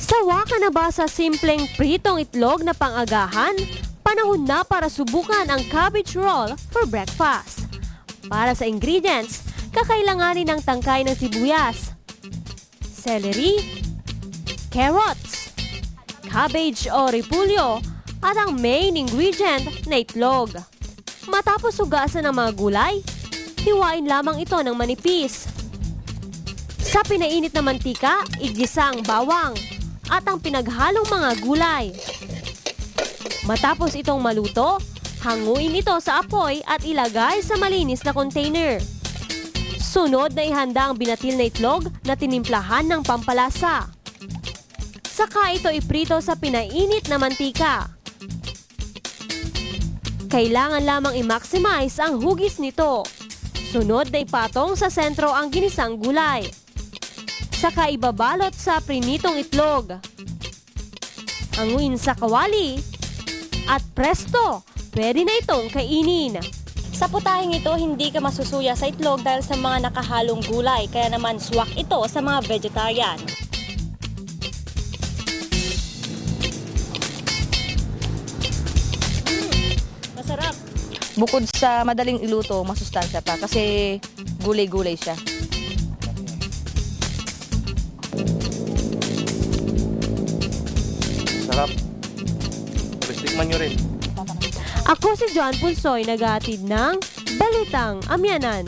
Sawa ka na ba sa simpleng pritong itlog na pang-agahan? Panahon na para subukan ang cabbage roll for breakfast. Para sa ingredients, kakailanganin ng tangkay ng sibuyas, celery, carrots, cabbage o repolyo, at ang main ingredient na itlog. Matapos hugasan ng mga gulay, hiwain lamang ito ng manipis. Sa pinainit na mantika, igisa ang bawang at ang pinaghalong mga gulay. Matapos itong maluto, hanguin ito sa apoy at ilagay sa malinis na container. Sunod na ihanda ang binatil na itlog na tinimplahan ng pampalasa. Saka ito iprito sa pinainit na mantika. Kailangan lamang i-maximize ang hugis nito. Sunod na ipatong sa sentro ang ginisang gulay. Saka ibabalot sa prinitong itlog. Hanguin sa kawali. At presto, pwede na itong kainin. Sa putahing ito, hindi ka masusuya sa itlog dahil sa mga nakahalong gulay. Kaya naman swak ito sa mga vegetarian. Masarap. Bukod sa madaling iluto, masustansya pa kasi gulay-gulay siya. Sarap. Tikman nyo rin. Ako si John Pulsoy, naghahatid ng Balitang Amyanan.